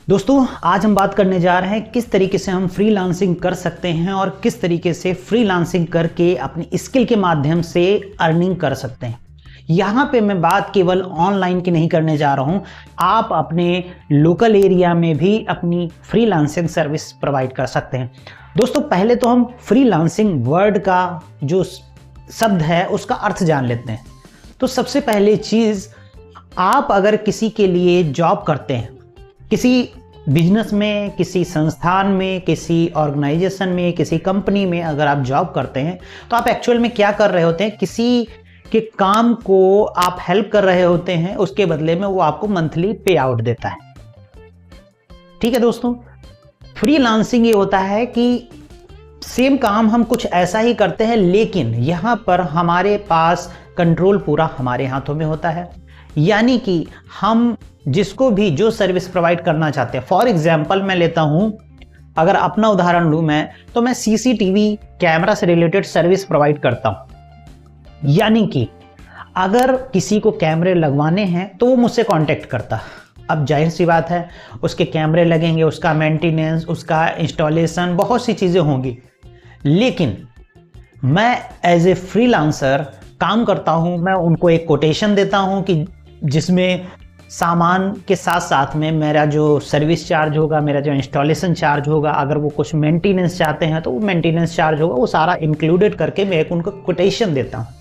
दोस्तों आज हम बात करने जा रहे हैं किस तरीके से हम फ्रीलांसिंग कर सकते हैं और किस तरीके से फ्रीलांसिंग करके अपनी स्किल के माध्यम से अर्निंग कर सकते हैं। यहाँ पे मैं बात केवल ऑनलाइन की नहीं करने जा रहा हूँ, आप अपने लोकल एरिया में भी अपनी फ्रीलांसिंग सर्विस प्रोवाइड कर सकते हैं। दोस्तों पहले तो हम फ्रीलांसिंग वर्ड का जो शब्द है उसका अर्थ जान लेते हैं। तो सबसे पहले चीज़, आप अगर किसी के लिए जॉब करते हैं, किसी बिजनेस में, किसी संस्थान में, किसी ऑर्गेनाइजेशन में, किसी कंपनी में अगर आप जॉब करते हैं तो आप एक्चुअल में क्या कर रहे होते हैं, किसी के काम को आप हेल्प कर रहे होते हैं, उसके बदले में वो आपको मंथली पे आउट देता है। ठीक है दोस्तों, फ्रीलांसिंग ये होता है कि सेम काम हम कुछ ऐसा ही करते हैं, लेकिन यहाँ पर हमारे पास कंट्रोल पूरा हमारे हाथों में होता है। यानी कि हम जिसको भी जो सर्विस प्रोवाइड करना चाहते हैं, फॉर एग्जाम्पल मैं लेता हूं, अगर अपना उदाहरण लूं मैं, तो मैं सीसीटीवी कैमरा से रिलेटेड सर्विस प्रोवाइड करता हूं। यानी कि अगर किसी को कैमरे लगवाने हैं तो वो मुझसे कांटेक्ट करता। अब जाहिर सी बात है, उसके कैमरे लगेंगे, उसका मेंटेनेंस, उसका इंस्टॉलेशन, बहुत सी चीज़ें होंगी। लेकिन मैं एज ए फ्रीलांसर काम करता हूं, मैं उनको एक कोटेशन देता हूं कि जिसमें सामान के साथ साथ में मेरा जो सर्विस चार्ज होगा, मेरा जो इंस्टॉलेशन चार्ज होगा, अगर वो कुछ मेंटेनेंस चाहते हैं तो वो मेंटेनेंस चार्ज होगा, वो सारा इंक्लूडेड करके मैं एक उनको कोटेशन देता हूँ।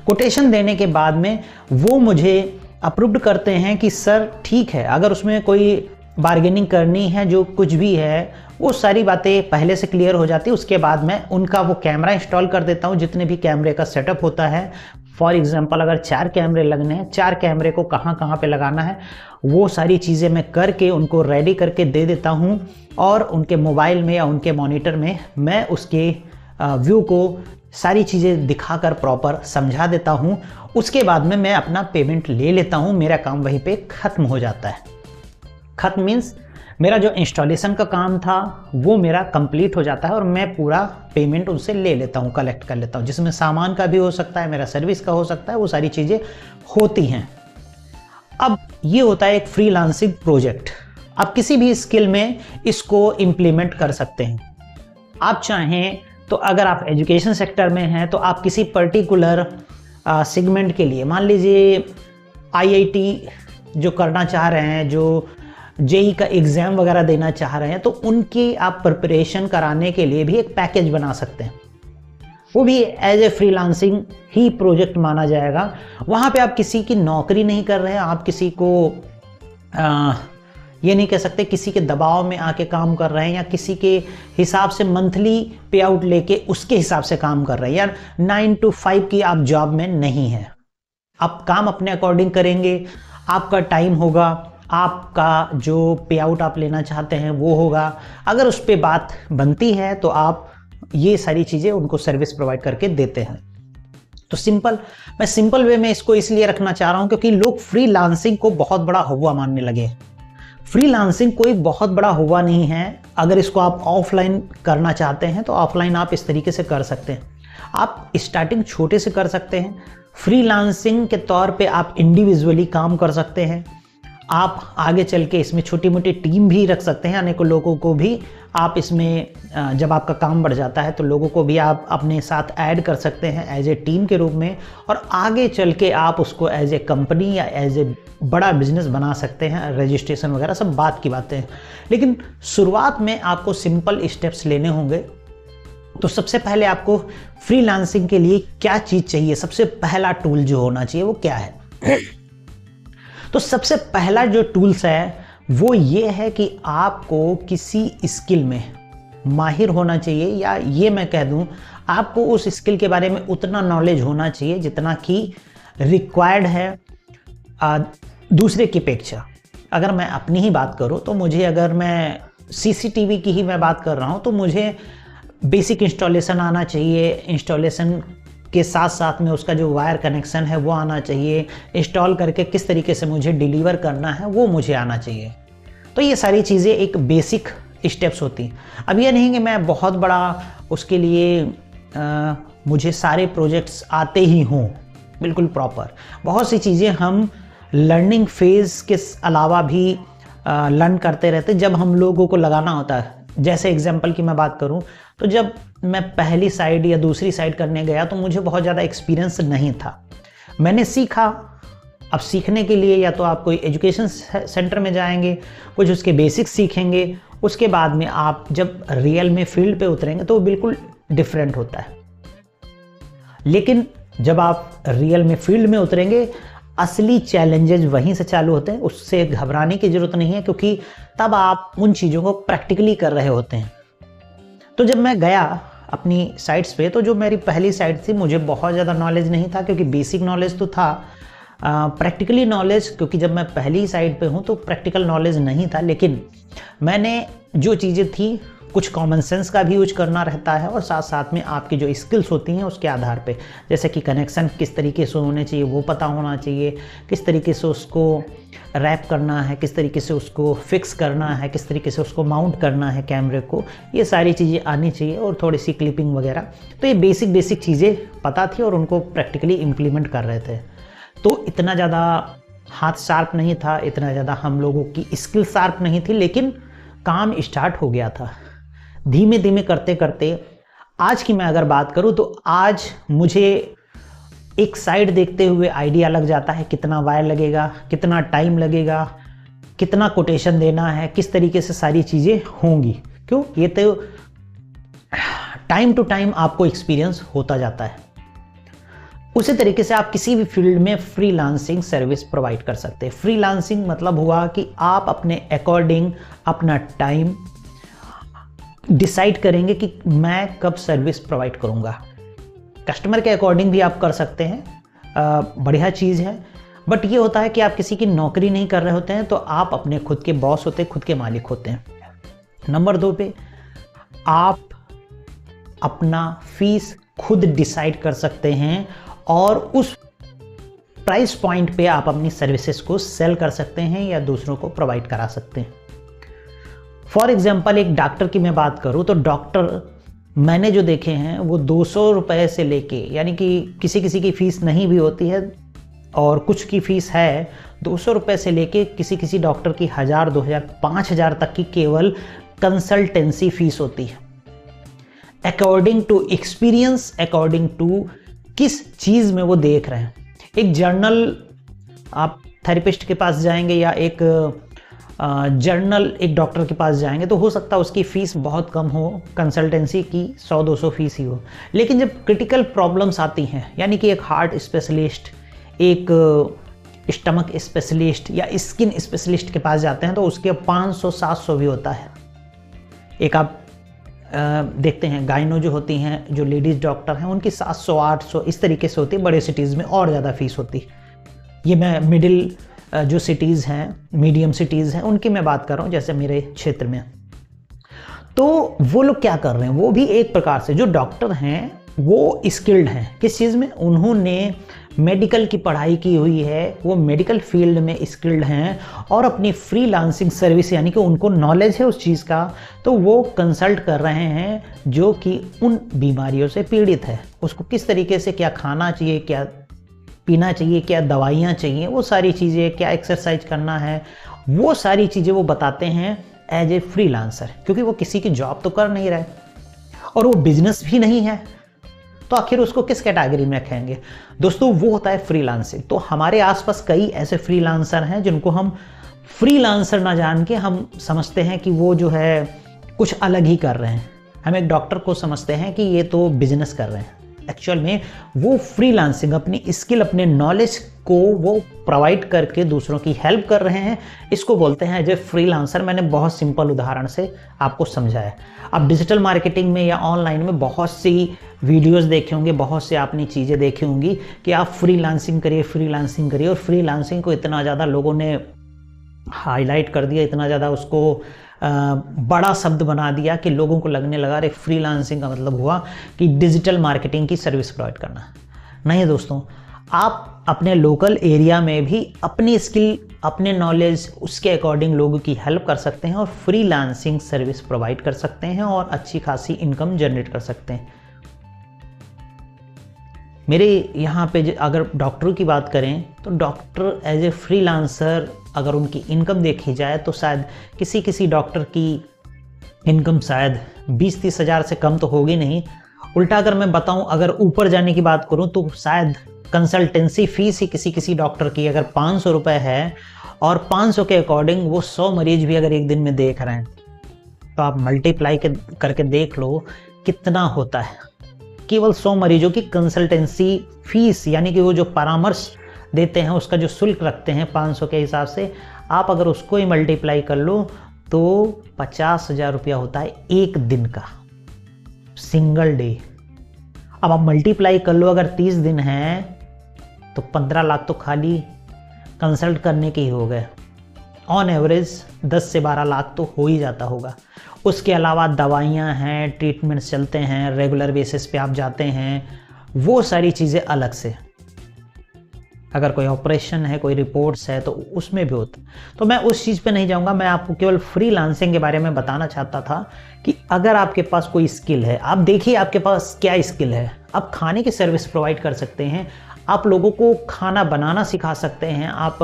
कोटेशन देने के बाद में वो मुझे अप्रूव्ड करते हैं कि सर ठीक है, अगर उसमें कोई बार्गेनिंग करनी है, जो कुछ भी है वो सारी बातें पहले से क्लियर हो जाती है। उसके बाद मैं उनका वो कैमरा इंस्टॉल कर देता हूँ, जितने भी कैमरे का सेटअप होता है। फॉर एग्जांपल अगर 4 कैमरे लगने हैं, 4 कैमरे को कहाँ कहाँ पे लगाना है, वो सारी चीज़ें मैं करके उनको रेडी करके दे देता हूँ, और उनके मोबाइल में या उनके मॉनिटर में मैं उसके व्यू को सारी चीज़ें दिखाकर प्रॉपर समझा देता हूँ। उसके बाद में मैं अपना पेमेंट ले लेता हूँ, मेरा काम वहीं पे ख़त्म हो जाता है। ख़त्म मीन्स मेरा जो इंस्टॉलेशन का काम था वो मेरा कंप्लीट हो जाता है और मैं पूरा पेमेंट उनसे ले लेता हूँ, कलेक्ट कर लेता हूँ, जिसमें सामान का भी हो सकता है, मेरा सर्विस का हो सकता है, वो सारी चीज़ें होती हैं। अब ये होता है एक फ्रीलांसिंग प्रोजेक्ट। आप किसी भी स्किल में इसको इम्प्लीमेंट कर सकते हैं। आप चाहें तो अगर आप एजुकेशन सेक्टर में हैं तो आप किसी पर्टिकुलर सेगमेंट के लिए, मान लीजिए आईआईटी जो करना चाह रहे हैं, जो जेई का एग्ज़ाम वगैरह देना चाह रहे हैं, तो उनकी आप प्रिपरेशन कराने के लिए भी एक पैकेज बना सकते हैं। वो भी एज ए फ्रीलांसिंग ही प्रोजेक्ट माना जाएगा। वहाँ पे आप किसी की नौकरी नहीं कर रहे हैं, आप किसी को ये नहीं कह सकते किसी के दबाव में आके काम कर रहे हैं, या किसी के हिसाब से मंथली पे आउट लेके उसके हिसाब से काम कर रहे हैं, या 9 to 5 की आप जॉब में नहीं है। आप काम अपने अकॉर्डिंग करेंगे, आपका टाइम होगा, आपका जो पे आउट आप लेना चाहते हैं वो होगा। अगर उस पर बात बनती है तो आप ये सारी चीज़ें उनको सर्विस प्रोवाइड करके देते हैं। तो मैं सिंपल वे में इसको इसलिए रखना चाह रहा हूँ क्योंकि लोग फ्रीलांसिंग को बहुत बड़ा हुआ मानने लगे। फ्रीलांसिंग कोई बहुत बड़ा हुआ नहीं है। अगर इसको आप ऑफलाइन करना चाहते हैं तो ऑफलाइन आप इस तरीके से कर सकते हैं। आप स्टार्टिंग छोटे से कर सकते हैं। फ्रीलांसिंग के तौर पे आप इंडिविजुअली काम कर सकते हैं। आप आगे चल के इसमें छोटी मोटी टीम भी रख सकते हैं, अनेकों लोगों को भी आप इसमें, जब आपका काम बढ़ जाता है तो लोगों को भी आप अपने साथ ऐड कर सकते हैं एज ए टीम के रूप में, और आगे चल के आप उसको एज ए कंपनी या एज ए बड़ा बिजनेस बना सकते हैं। रजिस्ट्रेशन वगैरह सब बात की बातें हैं, लेकिन शुरुआत में आपको सिंपल स्टेप्स लेने होंगे। तो सबसे पहले आपको फ्रीलांसिंग के लिए क्या चीज़ चाहिए, सबसे पहला टूल जो होना चाहिए वो क्या है? तो सबसे पहला जो टूल्स है वो ये है कि आपको किसी स्किल में माहिर होना चाहिए, या ये मैं कह दूं आपको उस स्किल के बारे में उतना नॉलेज होना चाहिए जितना कि रिक्वायर्ड है दूसरे की अपेक्षा। अगर मैं अपनी ही बात करूं तो मुझे, अगर मैं सीसीटीवी की ही मैं बात कर रहा हूं तो मुझे बेसिक इंस्टॉलेशन आना चाहिए। इंस्टॉलेशन के साथ साथ में उसका जो वायर कनेक्शन है वो आना चाहिए। इंस्टॉल करके किस तरीके से मुझे डिलीवर करना है वो मुझे आना चाहिए। तो ये सारी चीज़ें एक बेसिक स्टेप्स होती। अब ये नहीं कि मैं बहुत बड़ा उसके लिए मुझे सारे प्रोजेक्ट्स आते ही हों, बिल्कुल प्रॉपर। बहुत सी चीज़ें हम लर्निंग फेज़ के अलावा भी लर्न करते रहते जब हम लोगों को लगाना होता है। जैसे एग्जांपल की मैं बात करूं तो जब मैं पहली साइड या दूसरी साइड करने गया तो मुझे बहुत ज़्यादा एक्सपीरियंस नहीं था। मैंने सीखा। अब सीखने के लिए या तो आप कोई एजुकेशन सेंटर में जाएंगे, कुछ उसके बेसिक्स सीखेंगे, उसके बाद में आप जब रियल में फील्ड पे उतरेंगे तो वो बिल्कुल डिफरेंट होता है। लेकिन जब आप रियल में फील्ड में उतरेंगे असली चैलेंजेस वहीं से चालू होते हैं। उससे घबराने की ज़रूरत नहीं है क्योंकि तब आप उन चीज़ों को प्रैक्टिकली कर रहे होते हैं। तो जब मैं गया अपनी साइट्स पे तो जो मेरी पहली साइट थी मुझे बहुत ज़्यादा नॉलेज नहीं था क्योंकि बेसिक नॉलेज तो था, प्रैक्टिकली नॉलेज क्योंकि जब मैं पहली साइड पे हूँ तो प्रैक्टिकल नॉलेज नहीं था। लेकिन मैंने जो चीज़ें थी कुछ कॉमन सेंस का भी यूज करना रहता है और साथ साथ में आपकी जो स्किल्स होती हैं उसके आधार पे, जैसे कि कनेक्शन किस तरीके से होने चाहिए वो पता होना चाहिए, किस तरीके से उसको रैप करना है, किस तरीके से उसको फिक्स करना है, किस तरीके से उसको माउंट करना है कैमरे को, ये सारी चीज़ें आनी चाहिए और थोड़ी सी क्लिपिंग वगैरह। तो ये बेसिक चीज़ें पता थी और उनको प्रैक्टिकली इम्प्लीमेंट कर रहे थे। तो इतना ज़्यादा हाथ शार्प नहीं था, इतना ज़्यादा हम लोगों की स्किल शार्प नहीं थी, लेकिन काम स्टार्ट हो गया था। धीमे धीमे करते करते आज की मैं अगर बात करूं तो आज मुझे एक साइड देखते हुए आइडिया लग जाता है कितना वायर लगेगा, कितना टाइम लगेगा, कितना कोटेशन देना है, किस तरीके से सारी चीज़ें होंगी। क्यों? ये तो टाइम टू टाइम आपको एक्सपीरियंस होता जाता है। उसी तरीके से आप किसी भी फील्ड में फ्रीलांसिंग सर्विस प्रोवाइड कर सकते हैं। फ्रीलांसिंग मतलब हुआ कि आप अपने अकॉर्डिंग अपना टाइम डिसाइड करेंगे कि मैं कब सर्विस प्रोवाइड करूंगा। कस्टमर के अकॉर्डिंग भी आप कर सकते हैं, बढ़िया चीज़ है। बट ये होता है कि आप किसी की नौकरी नहीं कर रहे होते हैं तो आप अपने खुद के बॉस होते हैं, खुद के मालिक होते हैं। नंबर 2 पे आप अपना फीस खुद डिसाइड कर सकते हैं और उस प्राइस पॉइंट पे आप अपनी सर्विसेज को सेल कर सकते हैं या दूसरों को प्रोवाइड करा सकते हैं। फॉर एग्जाम्पल एक डॉक्टर की मैं बात करूं तो डॉक्टर मैंने जो देखे हैं वो 200 रुपये से लेके, यानी कि किसी किसी की फ़ीस नहीं भी होती है और कुछ की फ़ीस है 200 रुपये से लेके किसी किसी डॉक्टर की 1000, 2000, 5000 तक की केवल कंसल्टेंसी फ़ीस होती है। According to experience, according to किस चीज़ में वो देख रहे हैं। एक जर्नल आप थेरेपिस्ट के पास जाएंगे या एक जर्नल एक डॉक्टर के पास जाएंगे तो हो सकता है उसकी फ़ीस बहुत कम हो, कंसल्टेंसी की 100-200 फीस ही हो। लेकिन जब क्रिटिकल प्रॉब्लम्स आती हैं, यानी कि एक हार्ट स्पेशलिस्ट, एक स्टमक स्पेशलिस्ट या स्किन स्पेशलिस्ट के पास जाते हैं तो उसके 500-700 भी होता है। एक आप देखते हैं गायनो जो होती हैं, जो लेडीज़ डॉक्टर हैं, उनकी 700-800 इस तरीके से होती है। बड़े सिटीज़ में और ज़्यादा फीस होती है। ये मैं मिडिल जो सिटीज़ हैं, मीडियम सिटीज़ हैं, उनकी मैं बात कर रहा हूँ, जैसे मेरे क्षेत्र में। तो वो लोग क्या कर रहे हैं, वो भी एक प्रकार से जो डॉक्टर हैं वो स्किल्ड हैं। किस चीज़ में? उन्होंने मेडिकल की पढ़ाई की हुई है, वो मेडिकल फील्ड में स्किल्ड हैं और अपनी फ्रीलांसिंग सर्विस, यानी कि उनको नॉलेज है उस चीज़ का, तो वो कंसल्ट कर रहे हैं जो कि उन बीमारियों से पीड़ित है। उसको किस तरीके से क्या खाना चाहिए, क्या पीना चाहिए, क्या दवाइयाँ चाहिए, वो सारी चीज़ें, क्या एक्सरसाइज करना है, वो सारी चीज़ें वो बताते हैं एज ए फ्रीलांसर। क्योंकि वो किसी की जॉब तो कर नहीं रहे और वो बिजनेस भी नहीं है, तो आखिर उसको किस कैटेगरी में रखेंगे? दोस्तों, वो होता है फ्रीलांसिंग। तो हमारे आसपास कई ऐसे फ्रीलांसर हैं जिनको हम फ्रीलांसर ना जान के हम समझते हैं कि वो जो है कुछ अलग ही कर रहे हैं। हम एक डॉक्टर को समझते हैं कि ये तो बिजनेस कर रहे हैं। एक्चुअल में वो फ्रीलांसिंग अपनी स्किल, अपने नॉलेज को वो प्रोवाइड करके दूसरों की हेल्प कर रहे हैं। इसको बोलते हैं एज ए फ्रीलांसर। मैंने बहुत सिंपल उदाहरण से आपको समझाया। अब डिजिटल मार्केटिंग में या ऑनलाइन में बहुत सी वीडियोस देखे होंगे, बहुत से आपने चीज़ें देखी होंगी कि आप फ्रीलांसिंग करिए, फ्रीलांसिंग करिए, और फ्रीलांसिंग को इतना ज़्यादा लोगों ने हाईलाइट कर दिया, इतना ज़्यादा उसको बड़ा शब्द बना दिया कि लोगों को लगने लगा अरे फ्रीलांसिंग का मतलब हुआ कि डिजिटल मार्केटिंग की सर्विस प्रोवाइड करना। नहीं दोस्तों, आप अपने लोकल एरिया में भी अपनी स्किल, अपने नॉलेज, उसके अकॉर्डिंग लोगों की हेल्प कर सकते हैं और फ्रीलांसिंग सर्विस प्रोवाइड कर सकते हैं और अच्छी खासी इनकम जनरेट कर सकते हैं। मेरे यहाँ पे अगर डॉक्टरों की बात करें तो डॉक्टर एज ए फ्रीलांसर अगर उनकी इनकम देखी जाए तो शायद किसी डॉक्टर की इनकम शायद 20-30 हज़ार से कम तो होगी नहीं। उल्टा अगर मैं बताऊं, अगर ऊपर जाने की बात करूं तो शायद कंसल्टेंसी फीस ही किसी डॉक्टर की अगर 500 रुपये है और 500 के अकॉर्डिंग वो 100 मरीज भी अगर एक दिन में देख रहे हैं तो आप मल्टीप्लाई करके देख लो कितना होता है। केवल 100 मरीजों की कंसल्टेंसी फीस यानी कि वो जो परामर्श देते हैं उसका जो शुल्क रखते हैं 500 के हिसाब से, आप अगर उसको ही मल्टीप्लाई कर लो तो 50,000 रुपया होता है एक दिन का, सिंगल डे। अब आप मल्टीप्लाई कर लो, अगर 30 दिन हैं तो 15 लाख तो खाली कंसल्ट करने के ही हो गए। ऑन एवरेज 10 से 12 लाख तो हो ही जाता होगा। उसके अलावा दवाइयाँ हैं, ट्रीटमेंट्स चलते हैं, रेगुलर बेसिस पे आप जाते हैं, वो सारी चीज़ें अलग से। अगर कोई ऑपरेशन है, कोई रिपोर्ट्स है तो उसमें भी होता। तो मैं उस चीज़ पे नहीं जाऊँगा, मैं आपको केवल फ्रीलांसिंग के बारे में बताना चाहता था कि अगर आपके पास कोई स्किल है, आप देखिए आपके पास क्या स्किल है। आप खाने की सर्विस प्रोवाइड कर सकते हैं, आप लोगों को खाना बनाना सिखा सकते हैं, आप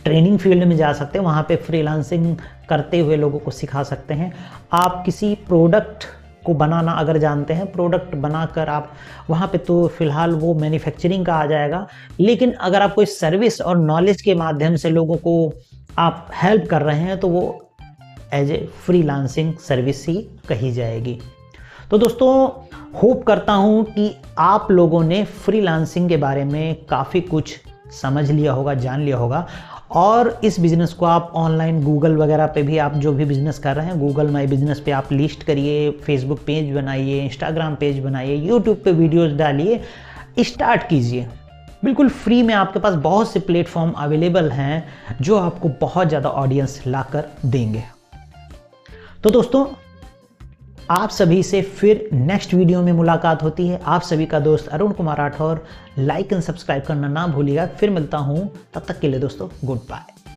ट्रेनिंग फील्ड में जा सकते हैं, वहाँ पे फ्रीलांसिंग करते हुए लोगों को सिखा सकते हैं। आप किसी प्रोडक्ट को बनाना अगर जानते हैं, प्रोडक्ट बनाकर आप वहाँ पे तो फ़िलहाल वो मैन्युफैक्चरिंग का आ जाएगा, लेकिन अगर आप कोई सर्विस और नॉलेज के माध्यम से लोगों को आप हेल्प कर रहे हैं तो वो एज ए फ्रीलांसिंग सर्विस ही कही जाएगी। तो दोस्तों, होप करता हूँ कि आप लोगों ने फ्रीलांसिंग के बारे में काफ़ी कुछ समझ लिया होगा, जान लिया होगा, और इस बिज़नेस को आप ऑनलाइन गूगल वगैरह पे भी, आप जो भी बिज़नेस कर रहे हैं गूगल माई बिज़नेस पे आप लिस्ट करिए, फेसबुक पेज बनाइए, इंस्टाग्राम पेज बनाइए, यूट्यूब पे वीडियोस डालिए, स्टार्ट कीजिए। बिल्कुल फ्री में आपके पास बहुत से प्लेटफॉर्म अवेलेबल हैं जो आपको बहुत ज़्यादा ऑडियंस लाकर देंगे। तो दोस्तों, आप सभी से फिर नेक्स्ट वीडियो में मुलाकात होती है। आप सभी का दोस्त Arun Kumar Rathore. Like and subscribe करना ना भूलिएगा। फिर मिलता हूँ, तब तक के लिए दोस्तों गुड बाय।